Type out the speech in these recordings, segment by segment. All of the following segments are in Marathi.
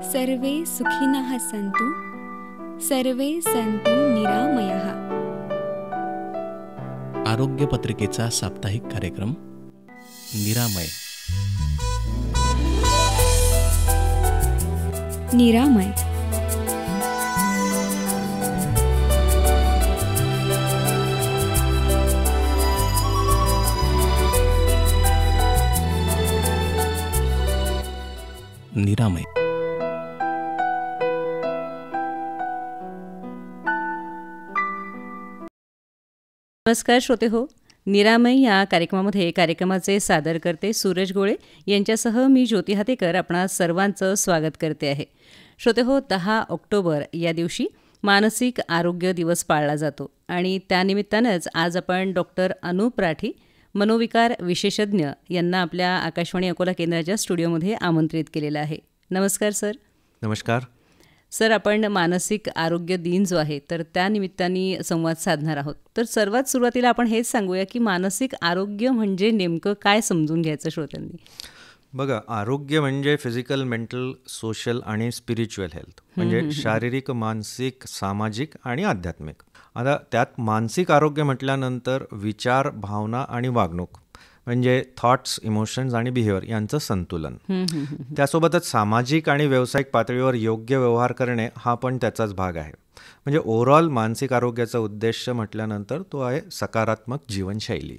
सर्वे सुखिनः सन्तु सर्वे सन्तु निरामयः. आरोग्य पत्रिकेचा साप्ताहिक कार्यक्रम निरामय. निरामय निरामय. नमस्कार श्रोते हो, निरामय या कार्यक्रमामध्ये कार्यक्रमाचे सादर करते सूरज गोळे यांच्यासह मी ज्योती हातेकर आपणा सर्वांचं स्वागत करते आहे. श्रोते हो, 10 ऑक्टोबर या दिवशी मानसिक आरोग्य दिवस पाळला जातो आणि त्यानिमित्तानंच आज आपण डॉक्टर अनुप राठी मनोविकार विशेषज्ञ यांना आपल्या आकाशवाणी अकोला केंद्राच्या स्टुडिओमध्ये आमंत्रित केलेलं आहे. नमस्कार सर. नमस्कार सर, आपण मानसिक आरोग्य दिन जो आहे तर त्यानिमित्ताने संवाद साधणार आहोत. तर सर्वात सुरुवातीला आपण हेच सांगूया की मानसिक आरोग्य म्हणजे नेमकं काय समजून घ्यायचं श्रोत्यांनी. बघा, आरोग्य म्हणजे फिजिकल, मेंटल, सोशल आणि स्पिरिच्युअल हेल्थ, म्हणजे शारीरिक, मानसिक, सामाजिक आणि आध्यात्मिक. आता त्यात मानसिक आरोग्य म्हटल्यानंतर विचार, भावना आणि वागणूक म्हणजे थॉट्स, इमोशन्स आणि बिहेवियर यांचं संतुलन. त्यासोबतच सामाजिक आणि व्यावसायिक पातळीवर योग्य व्यवहार करणे हा पण त्याचाच भाग आहे. म्हणजे ओव्हरऑल मानसिक आरोग्याचा उद्देश म्हटल्यानंतर तो आहे सकारात्मक जीवनशैली.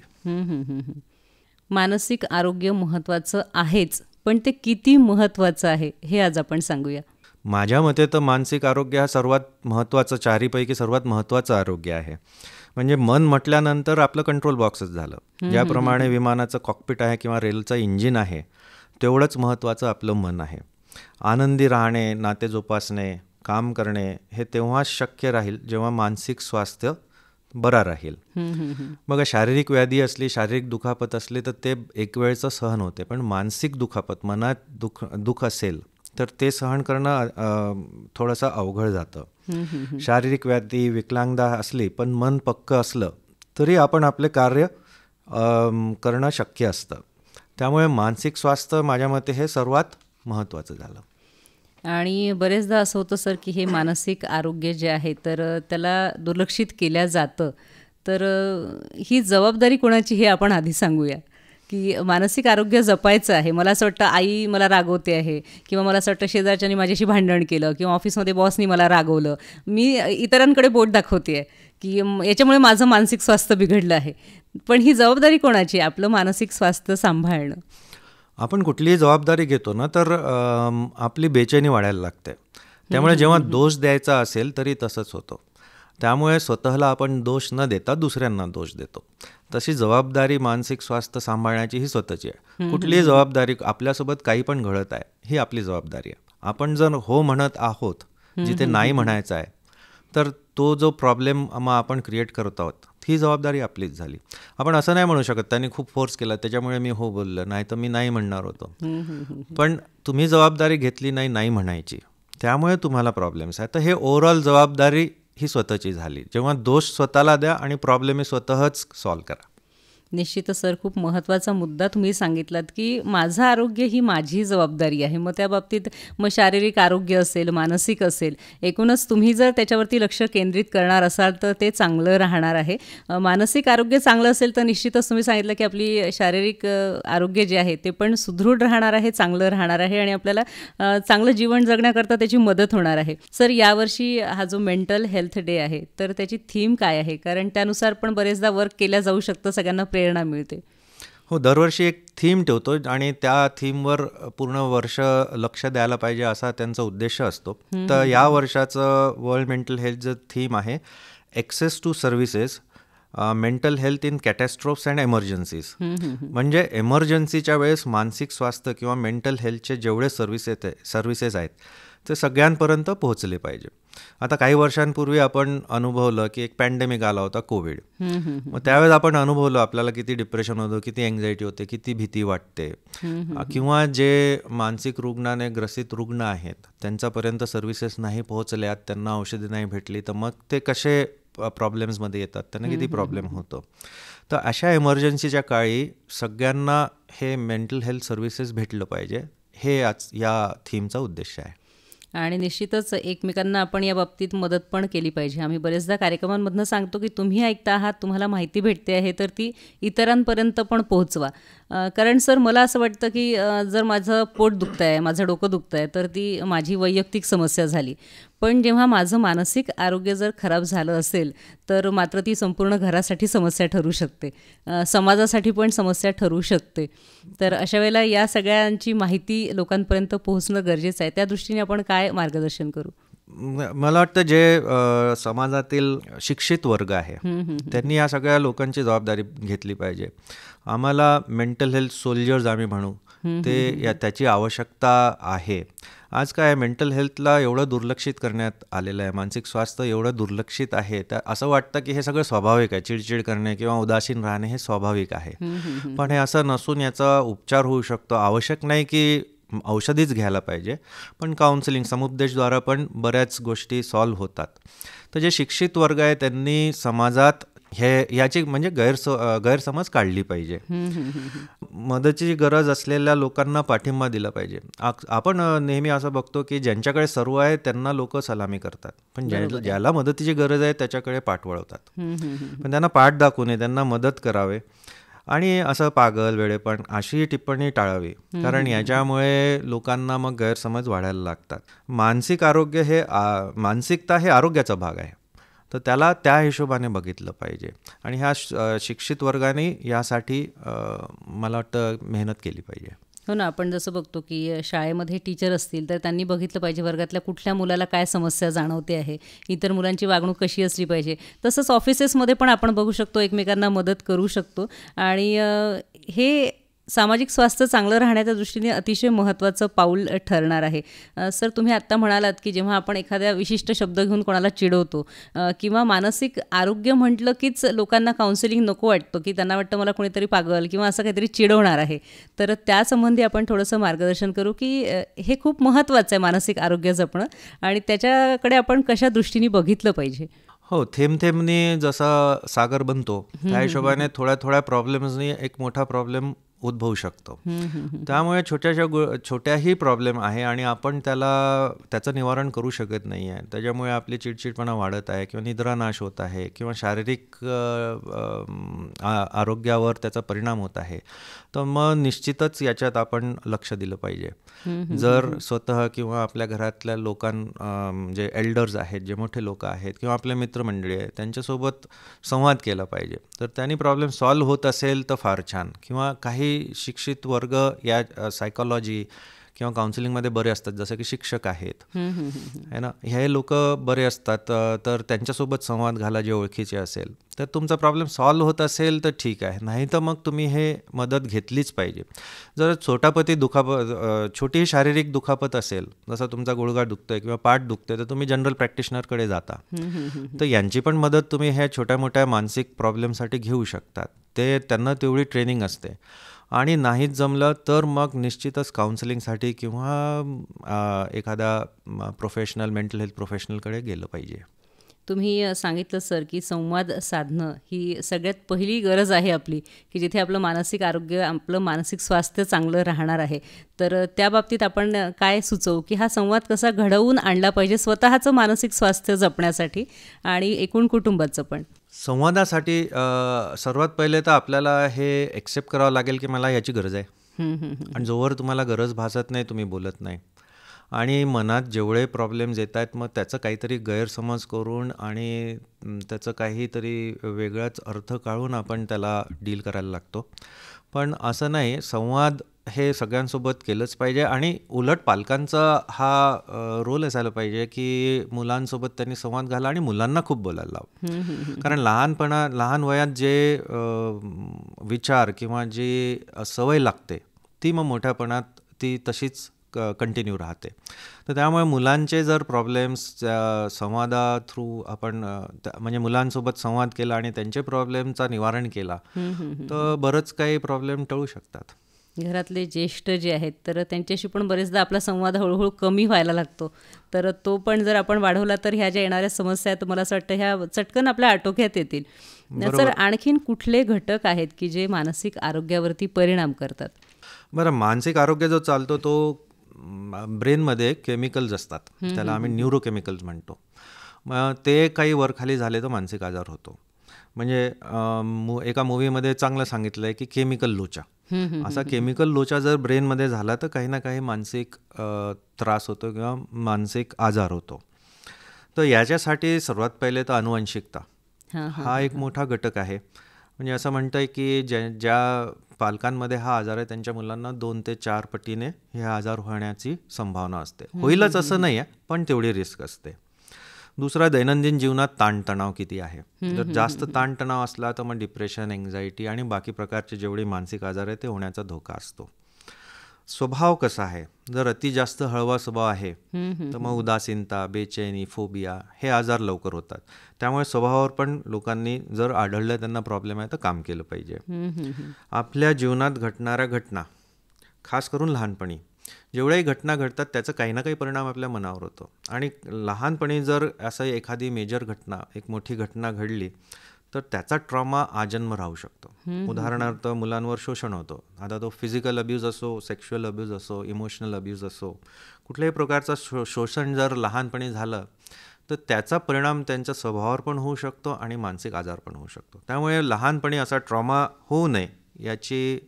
मानसिक आरोग्य महत्त्वाचं आहेच, पण ते किती महत्त्वाचं आहे हे आज आपण सांगूया. माझ्या मते तर मानसिक आरोग्य हा सर्वात महत्त्वाचं, चारीपैकी सर्वात महत्त्वाचं आरोग्य आहे. म्हणजे मन म्हटल्यानंतर आपलं कंट्रोल बॉक्सच झालं. ज्याप्रमाणे विमानाचं कॉकपिट आहे किंवा रेलचं इंजिन आहे, तेवढंच महत्त्वाचं आपलं मन आहे. आनंदी राहणे, नाते जोपासणे, काम करणे हे तेव्हाच शक्य राहील जेव्हा मानसिक स्वास्थ्य बरा राहील. बघा, शारीरिक व्याधी असली, शारीरिक दुखापत असली तर ते एक वेळचं सहन होते, पण मानसिक दुखापत, मनात दुःख असेल तर ते सहन करणं थोडंसं अवघड जातं. शारीरिक व्याधी, विकलांगता असली पण मन पक्कं असलं तरी आपण आपले कार्य करणं शक्य असतं. त्यामुळे मानसिक स्वास्थ्य माझ्या मते हे सर्वात महत्त्वाचं झालं. आणि बरेचदा असं होतं सर की हे मानसिक आरोग्य जे आहे तर त्याला दुर्लक्षित केलं जातं. तर ही जबाबदारी कोणाची हे आपण आधी सांगूया की मानसिक आरोग्य जपायचं आहे. मला असं वाटतं आई मला रागवते आहे, किंवा मला असं वाटतं शेजारच्यानी माझ्याशी भांडण केलं, किंवा ऑफिसमध्ये बॉसनी मला रागवलं, मी इतरांकडे बोट दाखवते आहे की याच्यामुळे माझं मानसिक स्वास्थ्य बिघडलं आहे. पण ही जबाबदारी कोणाची आहे, आपलं मानसिक स्वास्थ्य सांभाळणं? आपण कुठलीही जबाबदारी घेतो ना तर आपली बेचैनी वाढायला लागते. त्यामुळे जेव्हा दोष द्यायचा असेल तरी तसंच होतं. त्यामुळे स्वतःला आपण दोष न देता दुसऱ्यांना दोष देतो. तशी जबाबदारी मानसिक स्वास्थ्य सांभाळण्याची ही स्वतःची आहे. कुठलीही जबाबदारी, आपल्यासोबत काही पण घडत आहे ही आपली जबाबदारी आहे. आपण जर हो म्हणत आहोत जिथे नाही म्हणायचं आहे तर तो जो प्रॉब्लेम आपण क्रिएट करत आहोत ही जबाबदारी आपलीच झाली. आपण असं नाही म्हणू शकत त्यांनी खूप फोर्स केला त्याच्यामुळे मी हो बोललं, नाही तर मी नाही म्हणणार होतो. पण तुम्ही जबाबदारी घेतली नाही म्हणायची, त्यामुळे तुम्हाला प्रॉब्लेम्स आहे. तर हे ओव्हरऑल जबाबदारी ही स्वतःची झाली. जेव्हा दोष स्वतःला द्या आणि प्रॉब्लेम हे स्वतःच सॉल्व्ह करा. निश्चितच सर, खूप महत्त्वाचा मुद्दा तुम्ही सांगितलात की माझं आरोग्य ही माझी जबाबदारी आहे. मग त्या बाबतीत शारीरिक आरोग्य असेल, मानसिक असेल, एकूणच तुम्ही जर त्याच्यावरती लक्ष केंद्रित करणार असाल तर ते चांगलं राहणार आहे. मानसिक आरोग्य चांगलं असेल तर निश्चितच तुम्ही सांगितलं की आपली शारीरिक आरोग्य जे आहे ते पण सुदृढ राहणार आहे, चांगलं राहणार आहे आणि आपल्याला चांगलं जीवन जगण्याकरता त्याची मदत होणार आहे. सर, यावर्षी हा जो मेंटल हेल्थ डे आहे तर त्याची थीम काय आहे? कारण त्यानुसार पण बरेचदा वर्क केल्या जाऊ शकतं, सगळ्यांना प्रेरणा मिळते. हो, दरवर्षी एक थीम ठेवतो आणि त्या थीमवर पूर्ण वर्ष लक्ष द्यायला पाहिजे असा त्यांचा उद्देश असतो. तर या वर्षाचं वर्ल्ड मेंटल हेल्थ थीम आहे access to services, mental health in catastrophes and emergencies. म्हणजे एमर्जन्सीच्या वेळेस मानसिक स्वास्थ्य किंवा मेंटल हेल्थचे जेवढे सर्व्हिसेस आहेत ते सगळ्यांपर्यंत पोहोचले पाहिजे. आता काही वर्षांपूर्वी आपण अनुभवलं की एक पॅन्डेमिक आला होता, कोविड. मग त्यावेळेस आपण अनुभवलं आपल्याला किती डिप्रेशन होतं, किती एन्झायटी होते, किती भीती वाटते. किंवा जे मानसिक रुग्णाने ग्रसित रुग्ण आहेत त्यांच्यापर्यंत सर्व्हिसेस नाही पोहोचल्यात, त्यांना औषधी नाही भेटली, तर मग ते कसे प्रॉब्लेम्समध्ये येतात, त्यांना किती प्रॉब्लेम होतो. तर अशा एमर्जन्सीच्या काळी सगळ्यांना हे मेंटल हेल्थ सर्व्हिसेस भेटलं पाहिजे, हे आज या थीमचा उद्देश आहे. आणि निश्चितच एकमेकांना आपण या बाबतीत मदत पण केली पाहिजे. आम्ही बरेचदा कार्यक्रमांमधनं सांगतो की तुम्ही ऐकता आहात, तुम्हाला माहिती भेटते आहे, तर ती इतरांपर्यंत पण पोहोचवा. कारण सर मला असं वाटतं की जर माझं पोट दुखतं आहे, माझं डोकं दुखतं आहे, तर ती माझी वैयक्तिक समस्या झाली. पण जेव्हा माझं मानसिक आरोग्य जर खराब झालं असेल तर मात्र ती संपूर्ण घरासाठी समस्या ठरू शकते, समाजासाठी पण समस्या ठरू शकते. तर अशा वेळेला या सगळ्यांची माहिती लोकांपर्यंत पोहोचणं गरजेचं आहे. त्या दृष्टीने आपण काय मार्गदर्शन करू? मला वाटतं जे समाजातील शिक्षित वर्ग आहे त्यांनी या सगळ्या लोकांची जबाबदारी घेतली पाहिजे. आम्हाला मेंटल हेल्थ सोल्जर्स आम्ही म्हणू ते त्याची आवश्यकता आहे. आज काय मेंटल हेल्थला एवढं दुर्लक्षित करण्यात आलेलं आहे, मानसिक स्वास्थ्य एवढं दुर्लक्षित आहे, तर असं वाटतं की हे सगळं स्वाभाविक आहे. चिडचिड करणे किंवा उदासीन राहणे हे स्वाभाविक आहे. पण हे असं नसून याचा उपचार होऊ शकतो. आवश्यक नाही की औषधीच घ्यायला पाहिजे, पण काउन्सिलिंग समुपदेशद्वारा पण बऱ्याच गोष्टी सॉल्व्ह होतात. तर जे शिक्षित वर्ग आहे त्यांनी समाजात याची म्हणजे गैरसमज काढली पाहिजे. मदतीची गरज असलेल्या लोकांना पाठिंबा दिला पाहिजे. आपण नेहमी असं बघतो की ज्यांच्याकडे सर्व आहे त्यांना लोक सलामी करतात, पण ज्याला मदतीची गरज आहे त्याच्याकडे पाठ वळवतात. पण त्यांना पाठ दाखवू नये, त्यांना मदत करावे. आणि असं पागल वेडेपण अशी टिप्पणी टाळावी, कारण याच्यामुळे लोकांना मग गैरसमज वाढायला लागतात. मानसिक आरोग्य हे मानसिकता हे आरोग्याचा भाग आहे, तर त्याला त्या हिशोबाने बघितलं पाहिजे. आणि ह्या शिक्षित वर्गाने यासाठी मला वाटतं मेहनत केली पाहिजे. हो ना, आपण जसं बघतो की शाळेमध्ये टीचर असतील तर त्यांनी बघितलं पाहिजे वर्गातल्या कुठल्या मुलाला काय समस्या जाणवते आहे, इतर मुलांची वागणूक कशी असली पाहिजे. तसंच ऑफिसेसमध्ये पण आपण बघू शकतो, एकमेकांना मदत करू शकतो. आणि हे सामाजिक स्वास्थ्य चांगलं राहण्याच्या दृष्टीने अतिशय महत्त्वाचं पाऊल ठरणार आहे. सर तुम्ही आत्ता म्हणालात की जेव्हा आपण एखाद्या विशिष्ट शब्द घेऊन कोणाला चिडवतो किंवा मानसिक आरोग्य म्हटलं कीच लोकांना काउन्सिलिंग नको वाटतं, की त्यांना वाटतं मला कोणीतरी पागल किंवा असं काहीतरी चिडवणार आहे. तर त्यासंबंधी आपण थोडंसं मार्गदर्शन करू की हे खूप महत्त्वाचं आहे मानसिक आरोग्य जपणं, आणि त्याच्याकडे आपण कशा दृष्टीने बघितलं पाहिजे. हो, थेंब थेंबनी जसा सागर बनतो त्या हिशोबाने थोड्या थोड्या प्रॉब्लेम्सनी एक मोठा प्रॉब्लेम उद्भवू शकतो. त्यामुळे छोट्याही प्रॉब्लेम आहे आणि आपण त्याचं निवारण करू शकत नाही आहे. त्याच्यामुळे आपली चिडचिडपणा वाढत आहे किंवा निद्रानाश होत आहे किंवा शारीरिक आरोग्यावर त्याचा परिणाम होत आहे. तर मग निश्चितच याच्यात आपण लक्ष दिलं पाहिजे. जर स्वतः किंवा आपल्या घरातल्या म्हणजे एल्डर्स आहेत, जे मोठे लोक आहेत किंवा आपले मित्रमंडळी आहेत, त्यांच्यासोबत संवाद केला पाहिजे. तर त्यांनी प्रॉब्लेम सॉल्व्ह होत असेल तर फार छान. किंवा काही शिक्षित वर्ग या सायकॉलॉजी किंवा काउन्सिलिंगमध्ये बरे असतात, जसं की शिक्षक आहेत है ना, हे लोक बरे असतात. तर त्यांच्यासोबत संवाद घाला जे ओळखीचे असेल. तर तुमचा प्रॉब्लेम सॉल्व्ह होत असेल तर ठीक आहे, नाही तर मग तुम्ही हे मदत घेतलीच पाहिजे. जर छोटी शारीरिक दुखापत असेल, जसं तुमचा गुडघा दुखतोय किंवा पाठ दुखतोय, तर तुम्ही जनरल प्रॅक्टिशनरकडे जाता. तर यांची पण मदत तुम्ही ह्या छोट्या मोठ्या मानसिक प्रॉब्लेमसाठी घेऊ शकतात. त्यांना तेवढी ट्रेनिंग असते. आणि नाहीच जमलं तर मग निश्चितच काउन्सिलिंगसाठी किंवा एखादा प्रोफेशनल मेंटल हेल्थ प्रोफेशनलकडे गेलं पाहिजे. तुम्ही सांगितलं सर की संवाद साधणं ही सगळ्यात पहिली गरज आहे आपली, की जिथे आपलं मानसिक आरोग्य, आपलं मानसिक स्वास्थ्य चांगलं राहणार आहे. तर त्या बाबतीत आपण काय सुचवू की हा संवाद कसा घडवून आणला पाहिजे स्वतःचं मानसिक स्वास्थ्य जपण्यासाठी आणि एकूण कुटुंबाचं पण? संवादासाठी सर्वात पहिले तर आपल्याला हे एक्सेप्ट करावं लागेल की मला याची गरज आहे. आणि जोवर तुम्हाला गरज भासत नाही तुम्ही बोलत नाही. आणि मनात जेवढे प्रॉब्लेम्स येत आहेत मग त्याचं काहीतरी गैरसमज करून आणि त्याचं काहीतरी वेगळाच अर्थ काढून आपण त्याला डील करायला लागतो. पण असं नाही, संवाद हे सगळ्यांसोबत केलंच पाहिजे. आणि उलट पालकांचा हा रोल असायला पाहिजे की मुलांसोबत त्यांनी संवाद घाला आणि मुलांना खूप बोलायला लावा. कारण लहान वयात जे विचार किंवा जी सवय लागते ती मग मोठ्यापणात ती तशीच कंटिन्यू राहते. तर त्यामुळे मुलांचे जर प्रॉब्लेम्स संवादा थ्रू आपण म्हणजे मुलांसोबत संवाद केला आणि त्यांचे प्रॉब्लेमचा निवारण केला तर बरंच काही प्रॉब्लेम टळू शकतात. घरातले ज्येष्ठ जे आहेत तर त्यांच्याशी पण बरेचदा आपला संवाद हळूहळू कमी व्हायला लागतो. तर तो पण जर आपण वाढवला तर ह्या ज्या येणाऱ्या समस्या आहेत मला असं वाटतं ह्या चटकन आपल्या आटोक्यात येतील. सर आणखीन कुठले घटक आहेत की जे मानसिक आरोग्यावरती परिणाम करतात? बरं, मानसिक आरोग्य जो चालतो तो ब्रेनमध्ये केमिकल्स असतात, त्याला आम्ही न्यूरोकेमिकल्स म्हणतो. मग ते काही वरखाली झाले तर मानसिक आजार होतो. म्हणजे एका मूवीमध्ये चांगलं सांगितलं आहे की केमिकल लोचा. असा केमिकल लोचा जर ब्रेनमध्ये झाला तर काही ना काही मानसिक त्रास होतो किंवा मानसिक आजार होतो. तर याच्यासाठी सर्वात पहिले तर अनुवंशिकता हा एक मोठा घटक आहे. म्हणजे असं म्हणतं आहे की ज्या पालकांमध्ये हा आजार आहे त्यांच्या मुलांना 2 ते 4 पटीने हे आजार होण्याची संभावना असते. होईलच असं नाही आहे, पण तेवढी रिस्क असते. दुसरा, दैनंदिन जीवनात ताणतणाव किती आहे. जर जास्त ताणतणाव असला तर मग डिप्रेशन, एन्झायटी आणि बाकी प्रकारचे जेवढे मानसिक आजार आहे ते होण्याचा धोका असतो. स्वभाव कसा आहे, जर अति जास्त हळवा स्वभाव आहे तर मग उदासीनता, बेचैनी, फोबिया हे आजार लवकर होतात. त्यामुळे स्वभावावर पण लोकांनी जर आढळलं त्यांना प्रॉब्लेम आहे तर काम केलं पाहिजे. आपल्या जीवनात घडणाऱ्या घटना, खास करून लहानपणी जेवढ्याही घटना घडतात त्याचा काही ना काही परिणाम आपल्या मनावर होतो. आणि लहानपणी जर असं एखादी मेजर घटना, एक मोठी घटना घडली तर त्याचा ट्रॉमा आजन्म राहू शकतो. उदाहरणार्थ मुलांवर शोषण होतं. आता तो फिजिकल अब्यूज असो, सेक्शुअल अब्यूज असो, इमोशनल अब्यूज असो, कुठल्याही प्रकारचं शोषण जर लहानपणी झालं तर त्याचा परिणाम त्यांच्या स्वभावावर पण होऊ शकतो आणि मानसिक आजार पण होऊ शकतो. त्यामुळे लहानपणी असा ट्रॉमा होऊ नये याची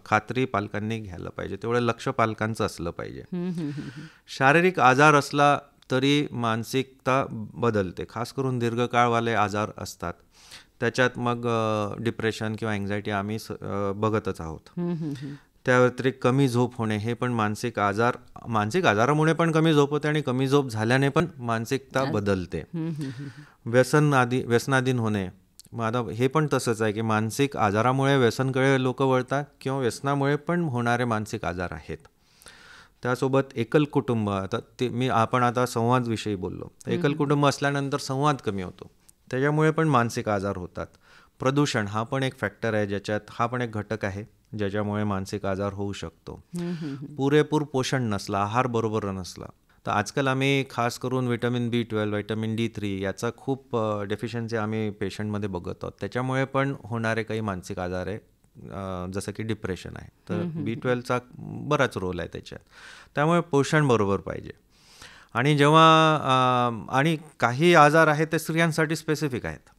खात्री पालकांनी घ्यायला पाहिजे. तेवढं लक्ष पालकांचं असलं पाहिजे. शारीरिक आजार असला तरी मानसिकता बदलते. खास करून दीर्घकाळवाले आजार असतात त्याच्यात मग डिप्रेशन किंवा एन्झायटी आम्ही बघतच आहोत. त्या व्यतिरिक्त कमी झोप होणे हे पण मानसिक आजारामुळे पण कमी झोप होते आणि कमी झोप झाल्याने पण मानसिकता बदलते. व्यसनाधीन होणे, मग आता हे पण तसंच आहे की मानसिक आजारामुळे व्यसनकडे लोक वळतात किंवा व्यसनामुळे पण होणारे मानसिक आजार आहेत. त्यासोबत एकल कुटुंब, आता आपण आता संवादविषयी बोललो. एकल कुटुंब असल्यानंतर संवाद कमी होतो, त्याच्यामुळे पण मानसिक आजार होतात. प्रदूषण हा पण एक फॅक्टर आहे ज्याच्यात, हा पण एक घटक आहे ज्याच्यामुळे मानसिक आजार होऊ शकतो. पुरेपूर पोषण नसला, आहार बरोबर नसला तर आजकाल आम्ही खास करून व्हिटॅमिन B12, व्हिटॅमिन D3 याचा खूप डेफिशियन्सी आम्ही पेशंटमध्ये बघत आहोत. त्याच्यामुळे पण होणारे काही मानसिक आजार आहे, जसं की डिप्रेशन आहे. तर B12चा बराच रोल आहे त्याच्यात. त्यामुळे पोषण बरोबर पाहिजे. आणि आणि काही आजार आहेत ते स्त्रियांसाठी स्पेसिफिक आहेत.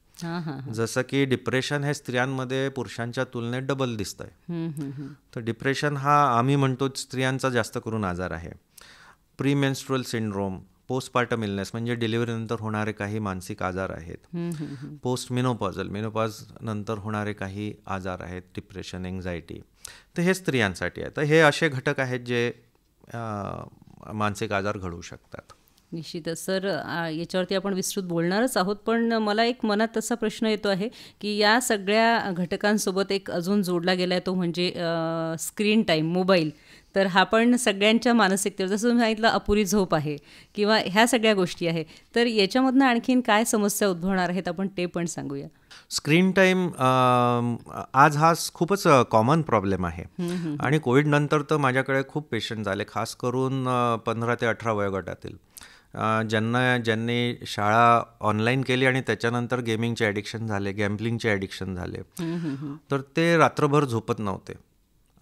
जसं की डिप्रेशन हे स्त्रियांमध्ये पुरुषांच्या तुलनेत डबल दिसत आहे. तर डिप्रेशन हा आम्ही म्हणतो स्त्रियांचा जास्त करून आजार आहे. प्रीमेन्स्ट्रुअल सिंड्रोम, पोस्टपार्टम इलनेस म्हणजे डिलिव्हरीनंतर होणारे काही मानसिक आजार आहेत. पोस्ट मेनोपॉज नंतर होणारे काही आजार आहेत, डिप्रेशन, एन्झायटी, तर हे स्त्रियांसाठी आहे. तर हे असे घटक आहेत जे मानसिक आजार घडवू शकतात. निश्चितच सर, याच्यावरती आपण विस्तृत बोलणारच आहोत, पण मला एक मनात तसा प्रश्न येतो आहे की या सगळ्या घटकांसोबत एक अजून जोडला गेला आहे तो म्हणजे स्क्रीन टाईम, मोबाईल. तर हा पण सगळ्यांच्या मानसिकतेवर, जसं तुम्ही सांगितलं अपुरी झोप आहे किंवा ह्या सगळ्या गोष्टी आहे, तर याच्यामधनं आणखीन काय समस्या उद्भवणार आहेत आपण ते पण सांगूया. स्क्रीन टाईम आज हा खूपच कॉमन प्रॉब्लेम आहे. आणि कोविड नंतर तर माझ्याकडे खूप पेशंट झाले, खास करून 15 ते 18 वयोगटातील, ज्यांनी शाळा ऑनलाईन केली आणि त्याच्यानंतर गेमिंगचे ॲडिक्शन झाले, गॅम्बलिंगचे ॲडिक्शन झाले. तर ते रात्रभर झोपत नव्हते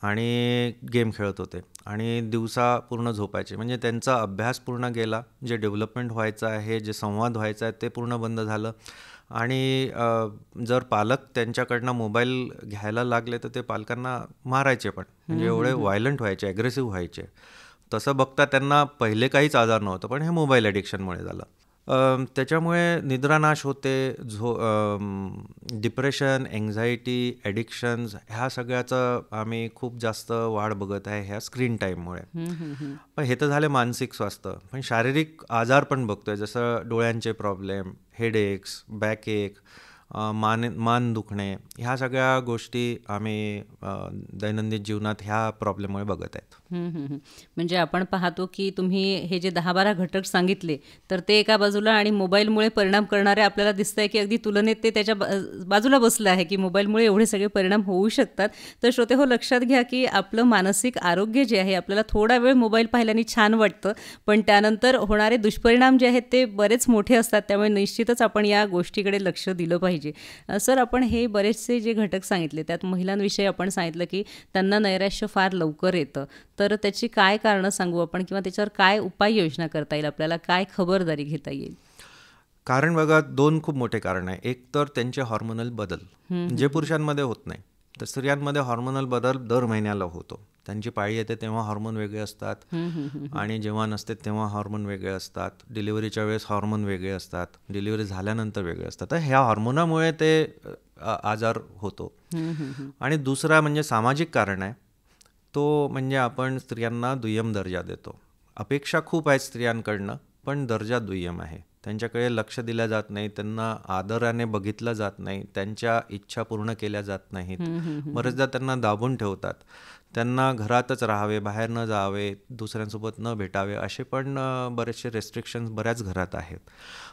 आणि गेम खेळत होते आणि दिवसा पूर्ण झोपायचे. म्हणजे त्यांचा अभ्यास पूर्ण गेला, जे डेव्हलपमेंट व्हायचं आहे, जे संवाद व्हायचा आहे ते पूर्ण बंद झालं. आणि जर पालक त्यांच्याकडनं मोबाईल घ्यायला लागले तर ते पालकांना मारायचे पण, म्हणजे एवढे व्हायलंट व्हायचे, ॲग्रेसिव्ह व्हायचे. तसं बघता त्यांना पहिले काहीच आजार नव्हतं, पण हे मोबाईल ॲडिक्शनमुळे झालं. त्याच्यामुळे निद्रानाश होते, डिप्रेशन, एन्झायटी, ॲडिक्शन्स ह्या सगळ्याचं आम्ही खूप जास्त वाढ बघत आहे ह्या स्क्रीन टाईममुळे. पण हे तर झाले मानसिक स्वास्थ्य, पण शारीरिक आजार पण बघतोय, जसं डोळ्यांचे प्रॉब्लेम, हेडेक्स, बॅकएक, मान दुखणे, ह्या सगळ्या गोष्टी आम्ही दैनंदिन जीवनात ह्या प्रॉब्लेममुळे बघत आहेत. म्हणजे आपण पाहतो की तुम्ही हे जे 10-12 घटक सांगितले तर ते एका बाजूला, आणि मोबाईलमुळे परिणाम करणारे आपल्याला दिसत आहे की अगदी तुलनेत ते त्याच्या बाजूला बसलं आहे की मोबाईलमुळे एवढे सगळे परिणाम होऊ शकतात. तर श्रोते हो, लक्षात घ्या की आपलं मानसिक आरोग्य जे आहे, आपल्याला थोडा वेळ मोबाईल पाहिल्याने छान वाटतं, पण त्यानंतर होणारे दुष्परिणाम जे आहेत ते बरेच मोठे असतात. त्यामुळे निश्चितच आपण या गोष्टीकडे लक्ष दिलं पाहिजे. पाहिजे. सर, आपण हे बरेचसे जे घटक सांगितले त्यात महिलांविषयी आपण सांगितलं की त्यांना नैराश्य फार लवकर येतं, तर त्याची काय कारणं सांगू आपण किंवा त्याच्यावर काय उपाययोजना करता येईल, आपल्याला काय खबरदारी घेता येईल? कारण बघा, 2 खूप मोठे कारण आहे. एक तर त्यांचे हॉर्मोनल बदल, जे पुरुषांमध्ये होत नाही, तर स्त्रियांमध्ये हॉर्मोनल बदल दर महिन्याला होतो. त्यांची पाळी येते तेव्हा हॉर्मोन वेगळे असतात आणि जेव्हा नसते तेव्हा हॉर्मोन वेगळे असतात. डिलिव्हरीच्या वेळेस हॉर्मोन वेगळे असतात, डिलिव्हरी झाल्यानंतर वेगळे असतात. तर ह्या हॉर्मोनामुळे ते आजार होतो. आणि दुसरा म्हणजे सामाजिक कारण आहे, तो म्हणजे आपण स्त्रियांना दुय्यम दर्जा देतो. अपेक्षा खूप आहेत स्त्रियांकडनं, पण दर्जा दुय्यम आहे. त्यांच्याकडे लक्ष दिलं जात नाही, त्यांना आदराने बघितलं जात नाही, त्यांच्या इच्छा पूर्ण केल्या जात नाहीत. बरेचदा त्यांना दाबून ठेवतात, त्यांना घरातच राहावे, बाहेर न जावे, दुसऱ्यांसोबत न भेटावे, असे पण बरेचसे रेस्ट्रिक्शन्स बऱ्याच घरात आहेत.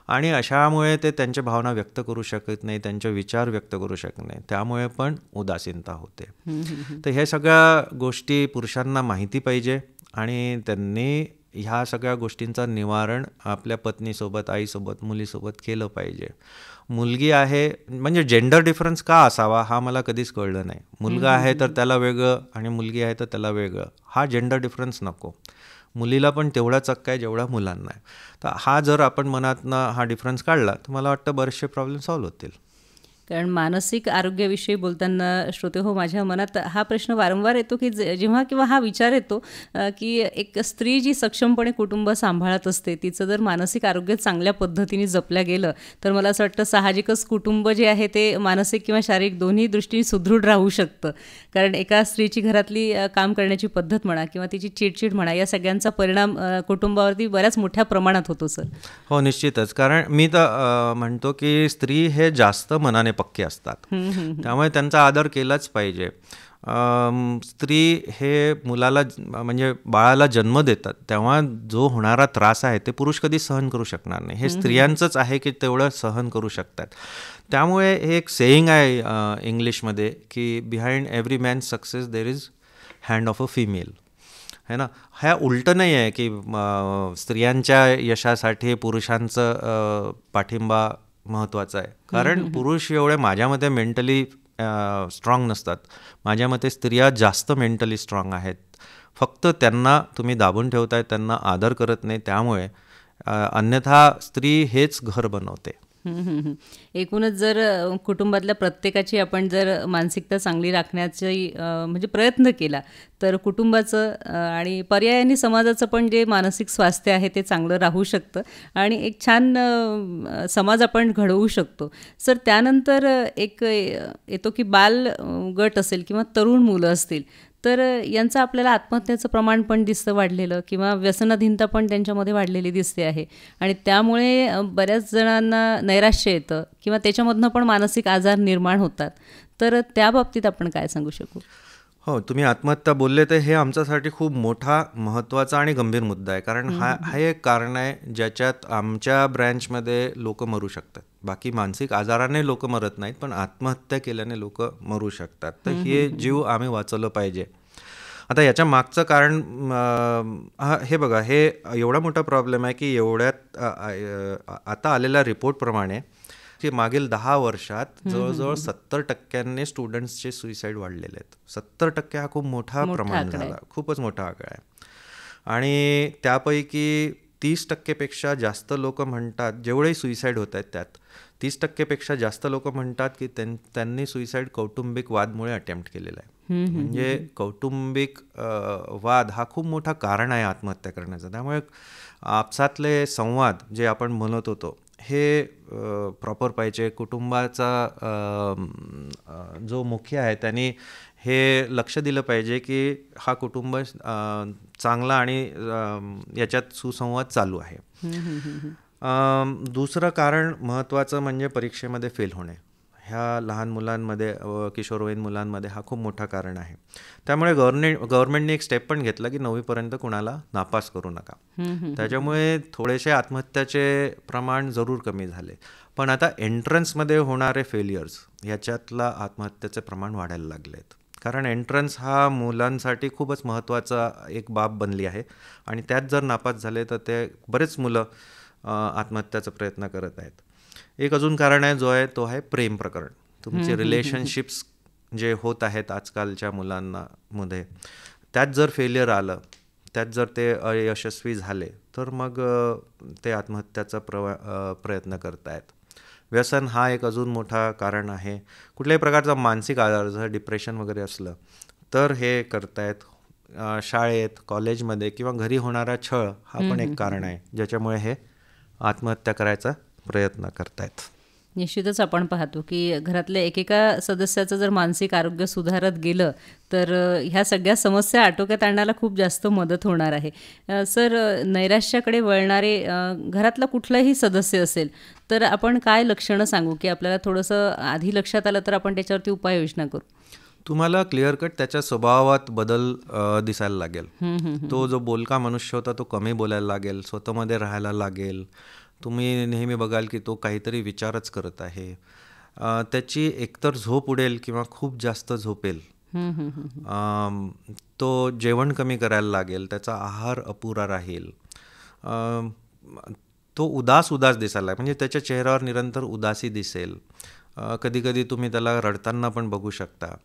आणि अशामुळे ते त्यांच्या भावना व्यक्त करू शकत नाही, त्यांचे विचार व्यक्त करू शकत नाही, त्यामुळे पण उदासीनता होते. तर ह्या सगळ्या गोष्टी पुरुषांना माहिती पाहिजे आणि त्यांनी ह्या सगळ्या गोष्टींचं निवारण आपल्या पत्नीसोबत, आईसोबत, मुलीसोबत केलं पाहिजे. मुलगी आहे म्हणजे जेंडर डिफरन्स का असावा हा मला कधीच कळलं नाही. मुलगा आहे तर त्याला वेगळं आणि मुलगी आहे तर त्याला वेगळं, हा जेंडर डिफरन्स नको. मुलीला पण तेवढाच हक्क आहे जेवढा मुलांना आहे. तर हा जर आपण मनातनं हा डिफरन्स काढला तर मला वाटतं बरेचसे प्रॉब्लेम सॉल्व्ह होतील. कारण मानसिक आरोग्याविषयी बोलताना श्रोते हो, माझ्या मनात हा प्रश्न वारंवार येतो की जेव्हा किंवा हा विचार येतो की एक स्त्री जी सक्षमपणे कुटुंब सांभाळत असते, तिचं जर मानसिक आरोग्य चांगल्या पद्धतीने जपल्या गेलं तर मला असं वाटतं साहजिकच कुटुंब जे आहे ते मानसिक किंवा शारीरिक दोन्ही दृष्टीने सुदृढ राहू शकतं. कारण एका स्त्रीची घरातली काम करण्याची पद्धत म्हणा किंवा तिची चिडचिड म्हणा, या सगळ्यांचा परिणाम कुटुंबावरती बऱ्याच मोठ्या प्रमाणात होतो. सर हो, निश्चितच. कारण मी तर म्हणतो की स्त्री हे जास्त मनाने पक्के असतात, त्यामुळे त्यांचा आदर केलाच पाहिजे. स्त्री हे मुलाला म्हणजे बाळाला जन्म देतात तेव्हा जो होणारा त्रास आहे ते पुरुष कधी सहन करू शकणार नाही. हे स्त्रियांचंच आहे की तेवढं सहन करू शकतात. त्यामुळे हे एक सेईंग आहे इंग्लिशमध्ये की behind every man success there is hand of a female, है ना. ह्या उलटं नाही आहे की स्त्रियांच्या यशासाठी पुरुषांचं पाठिंबा महत्त्वाचं आहे. कारण पुरुष एवढे माझ्या मते मेंटली स्ट्रॉंग नसतात. माझ्या मते स्त्रिया जास्त मेंटली स्ट्रॉंग आहेत. फक्त त्यांना तुम्ही दाबून ठेवताय, त्यांना आदर करत नाही, त्यामुळे अन्यथा स्त्री हेच घर बनवते. एकूणच जर कुटुंबातल्या प्रत्येकाची आपण जर मानसिकता चांगली राखण्याची म्हणजे प्रयत्न केला तर कुटुंबाचं आणि पर्यायाने समाजाचं पण जे मानसिक स्वास्थ्य आहे ते चांगलं राहू शकतं आणि एक छान समाज आपण घडवू शकतो. सर, त्यानंतर एक येतो की बाल गट असेल किंवा तरुण मुलं असतील तर यांचं आपल्याला आत्महत्येचं प्रमाण पण दिसतं वाढलेलं किंवा व्यसनाधीनता पण त्यांच्यामध्ये वाढलेली दिसते आहे आणि त्यामुळे बऱ्याच जणांना नैराश्य येतं किंवा त्याच्यामधनं पण मानसिक आजार निर्माण होतात. तर त्या बाबतीत आपण काय सांगू शकू? हो, तुम्ही आत्महत्या बोलले तर हे आमच्यासाठी खूप मोठा, महत्त्वाचा आणि गंभीर मुद्दा आहे. कारण हा एक कारण आहे ज्याच्यात आमच्या ब्रँचमध्ये लोक मरू शकतात. बाकी मानसिक आजाराने लोक मरत नाहीत, पण आत्महत्या केल्याने लोक मरू शकतात. तर हे जीव आम्ही वाचवलं पाहिजे. आता याच्या मागचं कारण हे बघा, हे एवढा मोठा प्रॉब्लेम आहे की एवढ्यात आता आलेल्या रिपोर्टप्रमाणे की मागील 10 वर्षात जवळजवळ 70% स्टुडंट्सचे सुइसाईड वाढलेले आहेत. 70% हा खूप मोठा प्रमाण झाला, खूपच मोठा आकडा आहे. आणि त्यापैकी 30%पेक्षा जास्त लोक म्हणतात, जेवढे सुइसाईड होत आहेत त्यात 30%पेक्षा जास्त लोक म्हणतात की त्यांनी सुइसाईड कौटुंबिक वादमुळे अटेम्प्ट केलेला आहे. म्हणजे कौटुंबिक वाद हा खूप मोठा कारण आहे आत्महत्या करण्याचा. त्यामुळे आपसातले संवाद जे आपण म्हणत होतो हे प्रॉपर पाहिजे. कुटुंबाचा जो मुख्य आहे त्यांनी हे लक्ष दिलं पाहिजे की हा कुटुंब चांगला आणि याच्यात सुसंवाद चालू आहे. दुसरं कारण महत्त्वाचं म्हणजे परीक्षेमध्ये फेल होणे. ह्या लहान मुलांमध्ये, किशोरवयीन मुलांमध्ये हा खूप मोठा कारण आहे. त्यामुळे गव्हर्नमेंटने एक स्टेप पण घेतला की 9वीपर्यंत कुणाला नापास करू नका. त्याच्यामुळे थोडेसे आत्महत्याचे प्रमाण जरूर कमी झाले. पण आता एंट्रन्समध्ये होणारे फेलियर्स ह्याच्यातला आत्महत्याचे प्रमाण वाढायला लागले आहेत. कारण एंट्रन्स हा मुलांसाठी खूपच महत्त्वाचा एक बाब बनली आहे आणि त्यात जर नापास झाले तर ते बरेच मुलं आत्महत्याचा प्रयत्न करत आहेत. एक अजून कारण आहे जो आहे तो आहे प्रेम प्रकरण. तुमचे रिलेशनशिप्स जे होत आहेत आजकालच्या मुलांना मध्ये, त्यात जर फेलियर आलं, त्यात जर ते अयशस्वी झाले, तर मग ते आत्महत्याचा प्रयत्न करतायत. व्यसन हा एक अजून मोठा कारण आहे. कुठल्याही प्रकारचा मानसिक आजार जसं डिप्रेशन वगैरे असलं तर हे करतायत. शाळेत, कॉलेजमध्ये किंवा घरी होणारा छळ हा पण एक कारण आहे ज्याच्यामुळे हे आत्महत्या करायचा प्रयत्न करतायत. निश्चितच आपण पाहतो की घरातल्या एकेका सदस्याचं जर मानसिक आरोग्य सुधारत गेलं तर ह्या सगळ्या समस्या आटोक्यात आणण्याला खूप जास्त मदत होणार आहे. सर, नैराश्याकडे वळणारे घरातला कुठलाही सदस्य असेल तर आपण काय लक्षणं सांगू की आपल्याला थोडंसं आधी लक्षात आलं तर आपण त्याच्यावरती उपाययोजना करू? तुम्हाला क्लिअर कट त्याच्या स्वभावात बदल दिसायला लागेल. तो जो बोलका मनुष्य होता तो कमी बोलायला लागेल, स्वतःमध्ये राहायला लागेल. तुम्ही नेहमी बघाल की तो काहीतरी विचारच करत आहे. त्याची एकतर झोप उडेल किंवा खूप जास्त झोपेल. तो जेवण कमी करायला लागेल, त्याचा आहार अपुरा राहील. तो उदास दिसायला, म्हणजे त्याच्या चेहऱ्यावर निरंतर उदासी दिसेल. कधी कधी तुम्ही त्याला रडताना पण बघू शकता.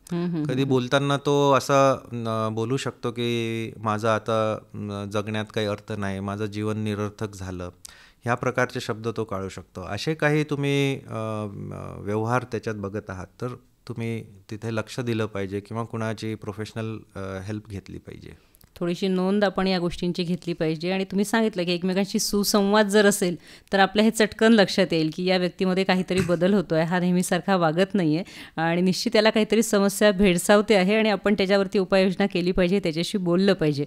कधी बोलताना तो असा बोलू शकतो की माझा आता जगण्यात काही अर्थ नाही, माझं जीवन निरर्थक झालं, ह्या प्रकारचे शब्द तो काढू शकतो. असे काही तुम्ही व्यवहार त्याच्यात बघत आहात तर तुम्ही तिथे लक्ष दिलं पाहिजे किंवा कुणाची प्रोफेशनल हेल्प घेतली पाहिजे. थोडीशी नोंद आपण या गोष्टींची घेतली पाहिजे. आणि तुम्ही सांगितलं की एकमेकांशी सुसंवाद जर असेल तर आपल्या हे चटकन लक्षात येईल की या व्यक्तीमध्ये काहीतरी बदल होतो आहे, हा नेहमीसारखा वागत नाही आहे आणि निश्चित त्याला काहीतरी समस्या भेडसावते आहे आणि आपण त्याच्यावरती उपाययोजना केली पाहिजे, त्याच्याशी बोललं पाहिजे.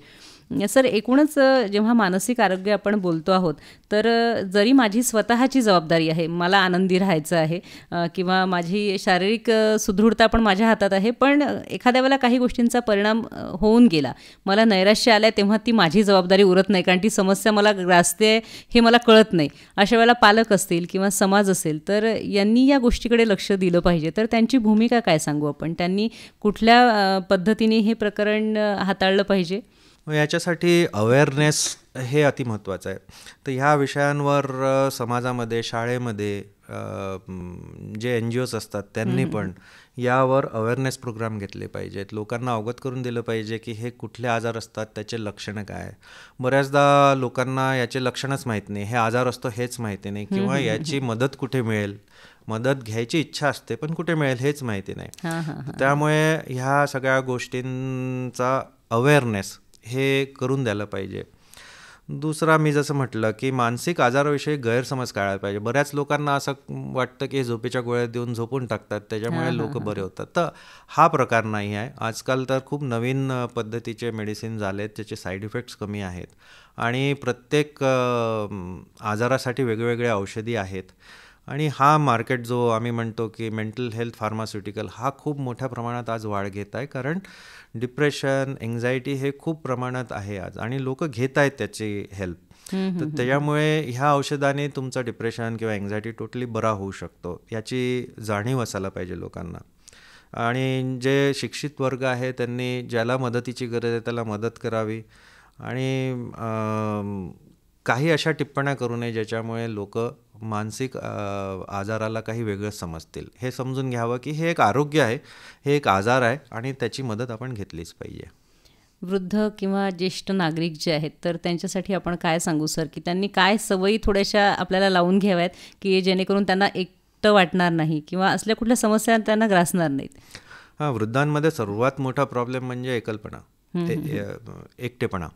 सर, एकूणच जेव्हा मानसिक आरोग्य आपण बोलतो आहोत तर जरी माझी स्वतःची जबाबदारी आहे, मला आनंदी राहायचं आहे किंवा माझी शारीरिक सुदृढता पण माझ्या हातात आहे, पण एखाद्या वेळेला काही गोष्टींचा परिणाम होऊन गेला, मला नैराश्य आलं, तेव्हा ती माझी जबाबदारी उरत नाही, कारण ती समस्या मला ग्रासते हे मला कळत नाही. अशा वेळेला पालक असतील किंवा समाज असेल तर यांनी या गोष्टीकडे लक्ष दिलं पाहिजे. तर त्यांची भूमिका काय सांगू आपण? त्यांनी कुठल्या पद्धतीने हे प्रकरण हाताळलं पाहिजे? याच्यासाठी अवेअरनेस हे अतिमहत्त्वाचं आहे. तर ह्या विषयांवर समाजामध्ये, शाळेमध्ये जे NGOs असतात त्यांनी पण यावर अवेअरनेस प्रोग्राम घेतले पाहिजेत. लोकांना अवगत करून दिलं पाहिजे की हे कुठले आजार असतात, त्याचे लक्षणं काय. बऱ्याचदा लोकांना याचे लक्षणच माहीत नाही, हे आजार असतो हेच माहिती नाही, किंवा याची मदत कुठे मिळेल, मदत घ्यायची इच्छा असते पण कुठे मिळेल हेच माहिती नाही. त्यामुळे ह्या सगळ्या गोष्टींचा अवेअरनेस हे करून द्यायला पाहिजे. दुसरा, मी जसं म्हटलं की मानसिक आजाराविषयी गैरसमज कळायला पाहिजे. बऱ्याच लोकांना असं वाटतं की झोपेच्या गोळ्या देऊन झोपून टाकतात, त्याच्यामुळे लोक बरे होतात. तर हा प्रकार नाही आहे. आजकाल तर खूप नवीन पद्धतीचे मेडिसिन झाले आहेत, त्याचे साईड इफेक्ट्स कमी आहेत आणि प्रत्येक आजारासाठी वेगवेगळ्या औषधी आहेत. आणि हा मार्केट जो आम्ही म्हणतो की मेंटल हेल्थ फार्मास्युटिकल, हा खूप मोठ्या प्रमाणात आज वाढ घेत आहे. कारण डिप्रेशन, एन्झायटी हे खूप प्रमाणात आहे आज आणि लोक घेत आहेत त्याची हेल्प. तर त्याच्यामुळे ह्या औषधाने तुमचं डिप्रेशन किंवा एन्झायटी टोटली बरा होऊ शकतो, याची जाणीव असायला पाहिजे लोकांना. आणि जे शिक्षित वर्ग आहे त्यांनी ज्याला मदतीची गरज आहे त्याला मदत करावी आणि काही अशा टिप्पण्या करू नये ज्याच्यामुळे लोक मानसिक आजाराला काही वेगळं समजतील. हे समजून घ्यावं की हे एक आरोग्य आहे, हे एक आजार आहे आणि त्याची मदत आपण घेतलीच पाहिजे. वृद्ध किंवा ज्येष्ठ नागरिक जे आहेत तर त्यांच्यासाठी आपण काय सांगू सर, की त्यांनी काय सवयी थोड्याशा आपल्याला लावून घ्याव्यात की जेणेकरून त्यांना एकटं वाटणार नाही किंवा असल्या कुठल्या समस्या त्यांना ग्रासणार नाहीत? वृद्धांमध्ये सर्वात मोठा प्रॉब्लेम म्हणजे एकलपणा, एकटेपणा.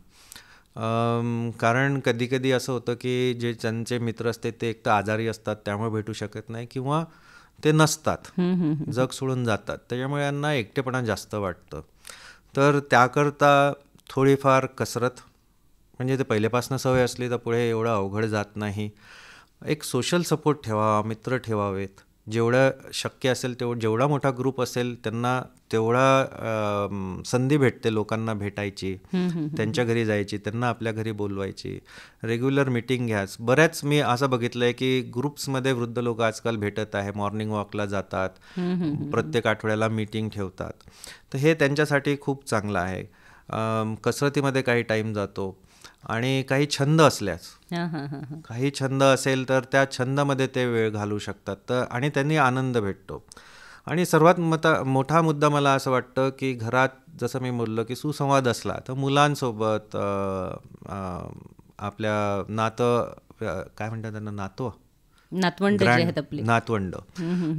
कारण कधी कधी असं होतं की जे त्यांचे मित्र असते ते एक तर आजारी असतात त्यामुळे भेटू शकत नाही किंवा ते नसतात, जग सोडून जातात, त्याच्यामुळे यांना एकटेपणा जास्त वाटतं. तर त्याकरता थोडीफार कसरत, म्हणजे ते पहिल्यापासून सवय असली तर पुढे एवढं अवघड जात नाही. एक सोशल सपोर्ट ठेवावा, मित्र ठेवावेत, जेवढं शक्य असेल तेवढं, जेवढा मोठा ग्रुप असेल त्यांना तेवढा संधी भेटते लोकांना भेटायची, त्यांच्या घरी जायची, त्यांना आपल्या घरी बोलवायची, रेग्युलर मीटिंग घ्याच. बऱ्याच मी असं बघितलं आहे की ग्रुप्समध्ये वृद्ध लोक आजकाल भेटत आहे, मॉर्निंग वॉकला जातात, प्रत्येक आठवड्याला मीटिंग ठेवतात. तर हे त्यांच्यासाठी खूप चांगलं आहे. कसरतीमध्ये काही टाईम जातो आणि काही छंद असल्यास, हां हां हां हां. काही छंद असेल तर त्या छंदामध्ये ते वेळ घालू शकतात, तर आणि त्यांनी आनंद भेटतो. आणि सर्वात मोठा मुद्दा मला असं वाटतं की घरात जसं मी बोललो की सुसंवाद असला तर मुलांसोबत आपल्या काय म्हणतात त्यांना, नातवंड जे आहेत आपली.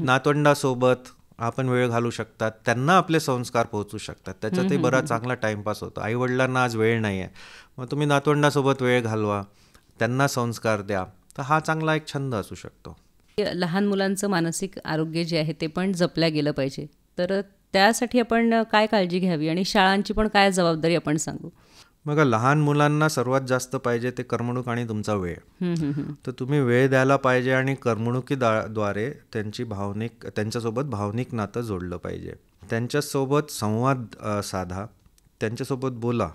नातवंडासोबत आपण वेळ घालू शकतात, त्यांना आपले संस्कार पोहोचू शकतात, त्याच्यातही बराच चांगला टाईमपास होतो. आईवडिलांना आज वेळ नाही आहे, मग तुम्ही नातवंडासोबत वेळ घालवा, त्यांना संस्कार द्या, तर हा चांगला एक छंद असू शकतो. लहान मुलांचं मानसिक आरोग्य जे आहे ते पण जपल्या गेलं पाहिजे, तर त्यासाठी आपण काय काळजी घ्यावी आणि शाळांची पण काय जबाबदारी आपण सांगू? बघा, लहान मुलांना सर्वात जास्त पाहिजे ते करमणूक आणि तुमचा वेळ. तर तुम्ही वेळ द्यायला पाहिजे आणि करमणुकीद्वारे त्यांच्यासोबत भावनिक नातं जोडलं पाहिजे. त्यांच्यासोबत संवाद साधा, त्यांच्यासोबत बोला,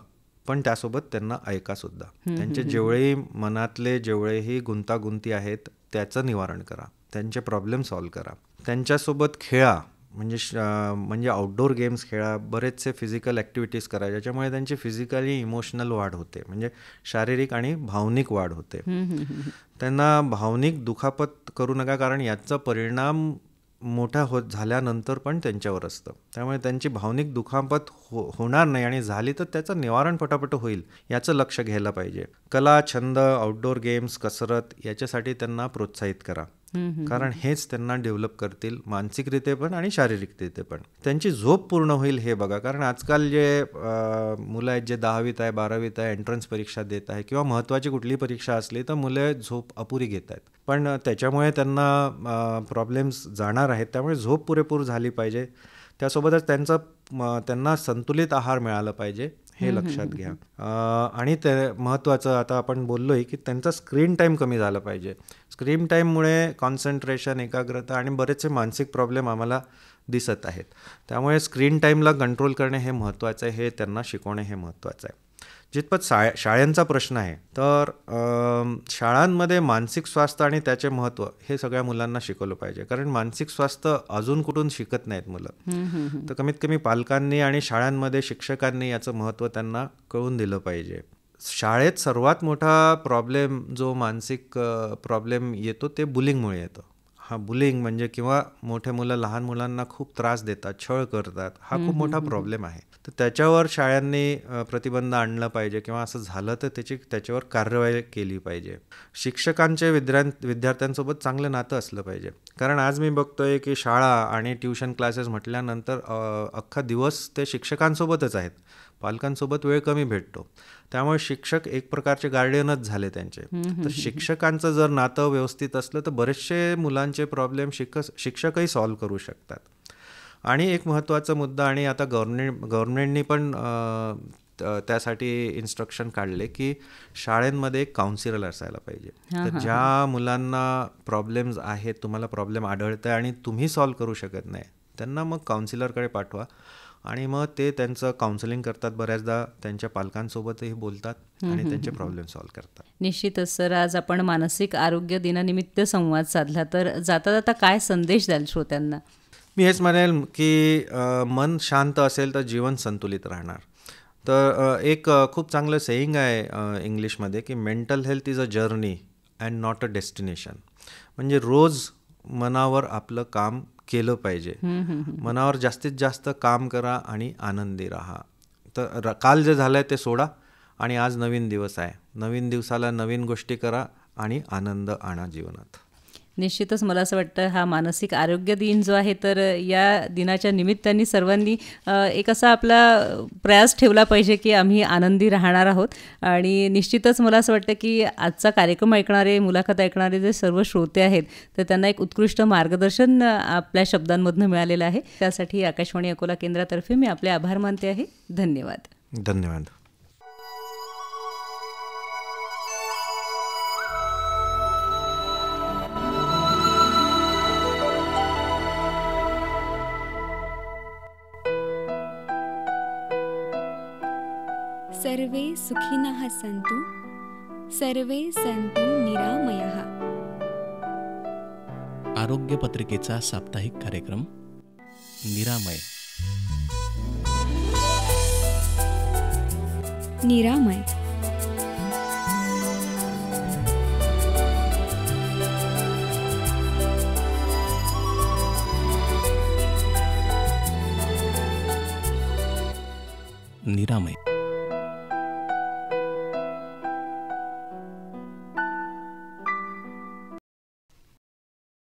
पण त्यासोबत त्यांना ऐकासुद्धा. त्यांचे जेवढेही मनातले जेवढेही गुंतागुंती आहेत त्याचं निवारण करा, त्यांचे प्रॉब्लेम सॉल्व्ह करा, त्यांच्यासोबत खेळा, म्हणजे आउटडोर गेम्स खेळा, बरेचसे फिजिकल ॲक्टिव्हिटीज करा, ज्याच्यामुळे त्यांची फिजिकली इमोशनल वाढ होते, म्हणजे शारीरिक आणि भावनिक वाढ होते. त्यांना भावनिक दुखापत करू नका, कारण याचा परिणाम मोठा झाल्यानंतर पण त्यांच्यावर असतं. त्यामुळे त्यांची भावनिक दुखापत होणार नाही, आणि झाली तर त्याचं निवारण पटापट होईल याचं लक्ष घ्यायला पाहिजे. कला, छंद, आउटडोर गेम्स, कसरत याच्यासाठी त्यांना प्रोत्साहित करा, कारण हेच त्यांना डेव्हलप करतील मानसिकरित्या पण आणि शारीरिकरित्या पण. त्यांची झोप पूर्ण होईल हे बघा, कारण आजकाल जे मुलं आहेत जे 10वीत आहे, 12वीत आहे, एंट्रन्स परीक्षा देत आहे किंवा महत्त्वाची कुठली परीक्षा असली तर मुलं झोप अपुरी घेत आहेत, पण त्याच्यामुळे त्यांना प्रॉब्लेम्स जाणार आहेत. त्यामुळे झोप पुरेपूर झाली पाहिजे, त्यासोबतच त्यांना संतुलित आहार मिळाला पाहिजे, हे लक्षात घ्या. आणि ते महत्त्वाचं आता आपण बोललो आहे की त्यांचा स्क्रीन टाईम कमी झाला पाहिजे. स्क्रीन टाईममुळे कॉन्सन्ट्रेशन, एकाग्रता आणि बरेचसे मानसिक प्रॉब्लेम आम्हाला दिसत आहेत. त्यामुळे स्क्रीन टाईमला कंट्रोल करणे हे महत्त्वाचं आहे, हे त्यांना शिकवणे हे महत्त्वाचं आहे. जितपत शाळांचा प्रश्न आहे, तर शाळांमध्ये मानसिक स्वास्थ्य आणि त्याचे महत्त्व हे सगळ्या मुलांना शिकवलं पाहिजे, कारण मानसिक स्वास्थ्य अजून कुठून शिकत नाहीत मुलं. तर कमीत कमी पालकांनी आणि शाळांमध्ये शिक्षकांनी याचं महत्त्व त्यांना कळून दिलं पाहिजे. शाळेत सर्वात मोठा प्रॉब्लेम जो मानसिक प्रॉब्लेम येतो ते बुलिंगमुळे येतो. हा बुलिंग म्हणजे किंवा मोठे मुलं लहान मुलांना खूप त्रास देतात, छळ करतात, हा खूप मोठा प्रॉब्लेम आहे. तर त्याच्यावर शाळांनी प्रतिबंध आणला पाहिजे, किंवा असं झालं तर त्याच्यावर कार्यवाही केली पाहिजे. शिक्षकांचे विद्यार्थ्यांसोबत चांगलं नातं असलं पाहिजे, कारण आज मी बघतोय की शाळा आणि ट्युशन क्लासेस म्हटल्यानंतर अख्खा दिवस ते शिक्षकांसोबतच आहेत, पालकांसोबत वेळ कमी भेटतो. त्यामुळे शिक्षक एक प्रकारचे गार्डियनच झाले त्यांचे. तर शिक्षकांचं जर नातं व्यवस्थित असलं तर बरेचसे मुलांचे प्रॉब्लेम शिक्षकही सॉल्व्ह करू शकतात. आणि एक महत्त्वाचा मुद्दा, आणि आता गव्हर्नमेंटनी पण त्यासाठी इन्स्ट्रक्शन काढले की शाळेंमध्ये एक काउन्सिलर असायला पाहिजे. तर ज्या मुलांना प्रॉब्लेम्स आहेत, तुम्हाला प्रॉब्लेम आढळत आहे आणि तुम्ही सॉल्व्ह करू शकत नाही, त्यांना मग काउन्सिलरकडे पाठवा, आणि मग ते त्यांचं काउन्सिलिंग करतात, बऱ्याचदा त्यांच्या पालकांसोबतही बोलतात आणि त्यांचे प्रॉब्लेम सॉल्व्ह करतात. निश्चितच सर, आज आपण मानसिक आरोग्य दिनानिमित्त संवाद साधला, तर जाता जाता काय संदेश द्याल श्रोत्यांना? मी हेच म्हणेल की मन शांत असेल तर जीवन संतुलित राहणार. तर एक खूप चांगलं सेईंग आहे इंग्लिशमध्ये की mental health is a journey and not a destination. म्हणजे रोज मनावर आपलं काम केलं पाहिजे, मनावर जास्तीत जास्त काम करा आणि आनंदी राहा. तर काल जे झालं आहे ते सोडा, आणि आज नवीन दिवस आहे, नवीन दिवसाला नवीन गोष्टी करा आणि आनंद आणा जीवनात. निश्चितच मला असं वाटतं हा मानसिक आरोग्य दिन जो आहे, तर या दिनाच्या निमित्ताने सर्वांनी एक असा आपला प्रयास ठेवला पाहिजे की आम्ही आनंदी राहणार आहोत. आणि निश्चितच मला असं वाटतं की आजचा कार्यक्रम ऐकणारे, मुलाखत ऐकणारे जे सर्व श्रोते आहेत, तर त्यांना एक उत्कृष्ट मार्गदर्शन आपल्या शब्दांमधून मिळालेलं आहे. त्यासाठी आकाशवाणी अकोला केंद्रातर्फे मी आपले आभार मानते आहे. धन्यवाद. धन्यवाद. सर्वे सुखिनः सन्तु, सर्वे सन्तु निरामयः. आरोग्य पत्रिकेचा साप्ताहिक कार्यक्रम निरामय. निरामय निरामय.